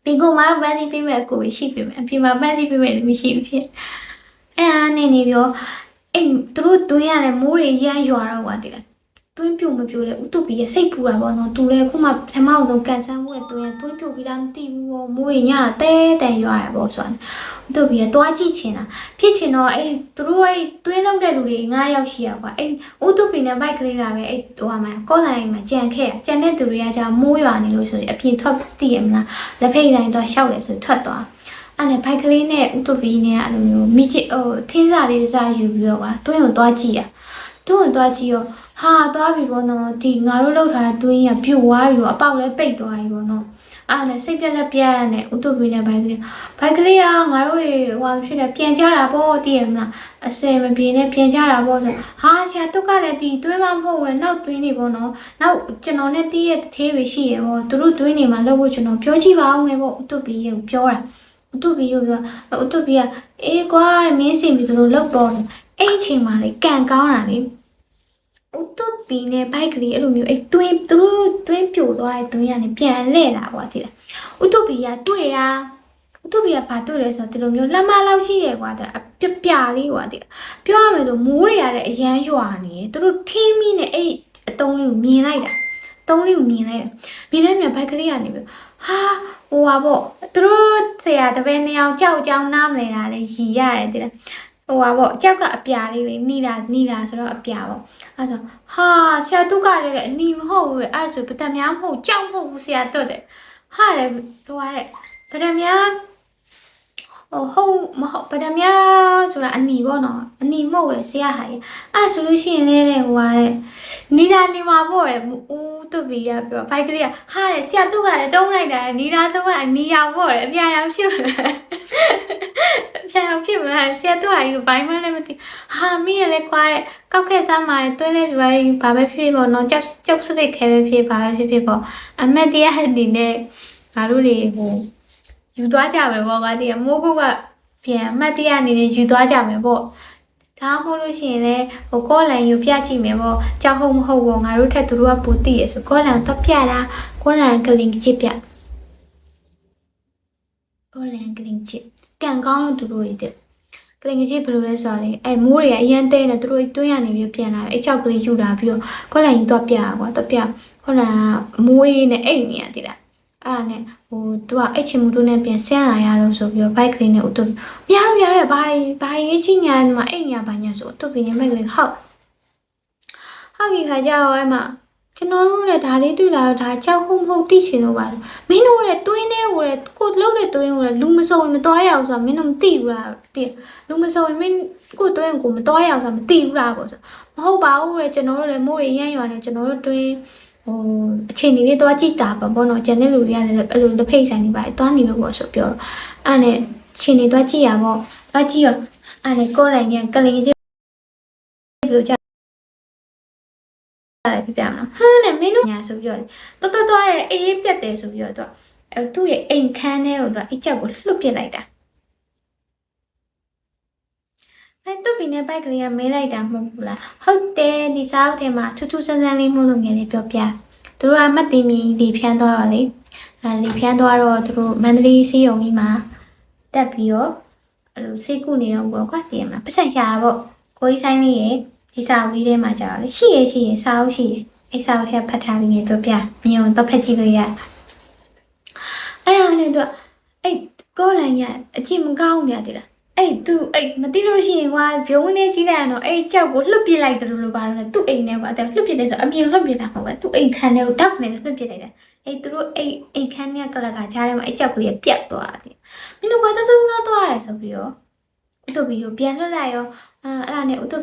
ဒီကိုမှပန်းစီပေးမဲ့အကိုရှိပြီမယ်အဖေမှာပန်းစီပေးမဲ့မရှိဘူးဖြစ်အဲ့ဒါနဲ့နေပြီးတော့အဲ့သူတို့တွင်းရတယ်မိုးတွေရမ်းရွာတော့ကွာတည်လားတွင်းပြိုမပြိုလဲဥတုပီရဲ့စိတ်ပူတာပေါ့နော်သူလည်းခုမှပထမဆုံးကန်ဆန်းမှုရဲ့တွင်းပြိုပြီးလားမသိဘူးပေါ့မိုးရညတဲတန်ရွာရပေါ့ဆိုတာဥတုပီရဲ့တွားကြည့်ချင်တာဖြစ်ချင်တော့အဲ့သူတို့အဲ့တွင်းလောက်တဲ့လူတွေ9ယောက်ရှိရကွာအဲ့ဥတုပီနဲ့ဘိုက်ကလေးကပဲအဲ့ဟိုမှာကော့လိုင်းမှာကြံခဲ့ကြံတဲ့သူတွေကကြာမိုးရွာနေလို့ဆိုရင်အပြင်ထွက်သိရမလားလက်ဖိတ်တိုင်းတော့ရှောက်တယ်ဆိုထွက်သွားအဲ့နဲ့ဘိုက်ကလေးနဲ့ဥတုပီနဲ့အဲ့လိုမျိုးမိချစ်ထင်းစားလေးစားယူပြီးတော့ကွာတွင်းကိုတွားကြည့်ရတွင်းကိုတွားကြည့်ရောဟာတွားပြီပေါ့နော်ဒီငါတို့လောက်ထားတဲ့တွင်းကြီးကပြိုသွားပြီပေါ့အပေါက်လည်းပိတ်သွားပြီပေါ့နော်အဲ့နဲ့စိတ်ပြက်လက်ပြက်နဲ့ဥတုပီနဲ့ဘိုက်ကလေးကငါတို့တွေဟိုဖြစ်တယ်ပြန်ကြတာပေါ့တည်ရမလားအစင်မပြေနဲ့ပြန်ကြတာပေါ့ဆိုဟာဆရာတုတ်ကလည်းဒီတွင်းမမဟုတ်ဘူးနောက်တွင်းနေပေါ့နော်နောက်ကျွန်တော်နဲ့တည့်ရဲ့တသေးပဲရှိရပေါ့သူတို့တွင်းနေမှာလောက်ဖို့ကျွန်တော်ပြောကြည့်ပါဦးမယ်ပေါ့ဥတုပီကိုပြောတာဥတုပီကိုပြောဥတုပီကအေးကွာမင်းစင်ပြီသူတို့လောက်တော့အဲ့အချိန်မှာလေကန်ကောင်းတာလေဥတုပီနဲ့ဘိုက်ကလေးအဲ့လိုမျိုးအဲ့တွင်းသူတို့တွင်းပြိုသွားတဲ့တွင်းကနေပြန်လဲလာကွာကြည့်လားဥတုပီကတွေ့တာဥတုပီကဘာတွေ့လဲဆိုတော့ဒီလိုမျိုးလက်မလောက်ရှိတယ်ကွာတဲ့ပြပြလေးကွာကြည့်လားပြောရမယ်ဆိုမိုးတွေရတဲ့အရန်ရွာနေတယ်သူတို့ထင်းမိနဲ့အဲ့အတုံးလေးကိုမြင်လိုက်တာတုံးလေးကိုမြင်လိုက်တာမြင်လိုက်မြင်ဘိုက်ကလေးကနေပြီးဟာဟိုပါပေါ့သူတို့ဆရာတပည့်နှစ်ယောက်ကြောက်ကြောင်နားမလဲတာလေရီရတယ်တဲ့ဟိုပါပေါ့ကြောက်ကအပြာလေးလေနီလာဆိုတော့အပြာပေါ့အဲ့ဆိုဟာဆရာတုကလည်းအနီမဟုတ်ဘူးအဲ့ဆိုပဒံများမဟုတ်ကြောက်မဟုတ်ဘူးဆရာတုတဲ့ဟာလေဟိုကတဲ့ပဒံများဟုတ်မဟုတ်ပဒံများဆိုတာအနီပေါ့နော်အနီမဟုတ်လေဆရာဟာအဲ့ဆိုလို့ရှိရင်လည်းဟိုကတဲ့နီလာနေမှာပေါ့လေဦးတုပီရပြောဘိုက်ကလေးကဟာလေဆရာတုကလည်းတုံးလိုက်တာနီလာဆုံးကအနီရောင်ပေါ့လေအပြာရောင်ဖြစ်ဖြစ်မလားဆရာတို့ဟာယူဘိုင်းမလည်းမသိဟာမိရလဲခွာတဲ့ကောက်ခဲ့စမ်းမှာတွင်းလဲပြဘာပဲဖြစ်ပေါ့နော်ကြောက်စရိတ်ခဲပဲဖြစ်ဘာပဲဖြစ်ပေါ့အမတ်တရားအနေနဲ့ငါတို့တွေဟိုယူသွားကြမယ်ပေါ့ကွာဒီမိုးကုတ်ကပြန်အမတ်တရားအနေနဲ့ယူသွားကြမယ်ပေါ့ဒါမှမဟုတ်လို့ရှိရင်လည်းဟိုကောလန်ယူပြကြည့်မယ်ပေါ့ကြောက်ဟုတ်မဟုတ်ပေါ့ငါတို့ထက်သူတို့ကပိုသိရဆိုကောလန်တော့ပြတာကောလန်ကလင်ချစ်ပြကောလန်ကလင်ချစ်ကန်ကောင်းလို့သူတို့ရတဲ့ကလင်ကြီးဘယ်လိုလဲဆိုတော့လေအဲ့မိုးတွေကအရန်တဲနေသူတို့တွင်းရနေပြီးပြန်လာအဲ့ချောက်ကလေးယူလာပြီးတော့ခွက်လိုက်ရင်တော့ပြကွာတော့ပြခုနကမိုးရေးနဲ့အိတ်နေရတည်လားအဲ့ဒါနဲ့ဟိုသူကအဲ့ချင်မှုတို့နဲ့ပြန်ဆင်းလာရလို့ဆိုပြီးတော့ဘိုက်ကလေးနဲ့ဥတုများတယ်ဘာရေးချင်းညာမှာအိတ်ညာဘာညာဆိုဥတုပြီးနေဘိုက်ကလေးဟုတ်ကြီးခါကြတော့အဲ့မှာကျွန်တော်တို့လည်းဒါလေးတွေ့လာတော့ဒါကြောက်ဟုတ်မဟုတ်သိချင်လို့ပါမင်းတို့လည်းတွင်းနေကိုလည်းကိုလုံးတဲ့တွင်းကိုလည်းလူမစုံရင်မတော်ရအောင်ဆိုတော့မင်းတို့မသိဘူးလားသိလူမစုံရင်မင်းကိုတွင်းကိုမတော်ရအောင်ဆိုတော့မသိဘူးလားပေါ့ဆိုမဟုတ်ပါဘူးလေကျွန်တော်တို့လည်းမိုးရရမ်းရွာနေကျွန်တော်တို့တွင်းဟိုအချိန်လေးတွားကြည့်တာပါဘောနော်ကျန်တဲ့လူတွေကလည်းအဲ့လိုတစ်ဖိတ်ဆိုင်နေပါတွားနေလို့ပေါ့ဆိုပြောတော့အဲ့နဲ့ချိန်နေတွားကြည့်ရပေါ့တွားကြည့်ရောအဲ့နဲ့ကိုယ်တိုင်ကလင်ကြီးဘယ်လိုပြပြမလားဟာနဲ့မင်းတို့ညာဆိုပြီးတော့တော်ရဲ့အေးပြတ်တယ်ဆိုပြီးတော့သူ့ရဲ့အိမ်ခန်းထဲကိုအကြောက်ကိုလှုပ်ပစ်လိုက်တာအဲ့သူ့ပြီးနေဘိုက်ကလေးကမေးလိုက်တာမဟုတ်ဘူးလားဟုတ်တယ်ဒီစားအုပ်ထဲမှာထူးထူးဆန်းဆန်းလေးမှုလို့ငယ်လေးပြောပြသူတို့ကမတ်တီမီလီဖျန်းသွားတော့လေလီဖျန်းသွားတော့သူတို့မန္တလေးစီးရုံကြီးမှာတက်ပြီးတော့အဲ့လိုစိတ်ကူနေတော့ဘောကွာတည်ရမလားပတ်စံရှာပေါ့ကိုကြီးဆိုင်လေးရဲ့ဒီစာအုပ်လေးထဲမှာကြာတော့လေရှိရစာအုပ်ရှိရအဲ့စာအုပ်ထဲဖတ်ထားပြီးငယ်ပြောပြမြင်အောင်တော့ဖတ်ကြည့်လို့ရအဲ့ဒါလည်းတော့အဲ့ကောလန်ကအကြည့်မကောင်းဘူးများတည်လားအဲ့သူအဲ့မသိလို့ရှိရင်ကွာဘုံဝင်နေကြီးလိုက်ရတော့အဲ့ကြောက်ကိုလှုပ်ပစ်လိုက်တယ်လို့ပါတော့သူ့အိမ်ထဲကွာအဲ့လှုပ်ပစ်တယ်ဆိုအပြင်လှုပ်ပစ်တာမဟုတ်ဘူးသူ့အိမ်ခန်းထဲကိုတောက်နေတယ်လှုပ်ပစ်လိုက်တယ်အဲ့သူတို့အိမ်ခန်းထဲကလကကြားထဲမှာအဲ့ကြောက်ကလေးပြတ်သွားတယ်မင်းတို့ကသွားတယ်ဆိုပြီးတော့ဥတုပီကိုပြန်လွှတ်လိုက်ရောအဲ့ဒါနဲ့ဥတုပီ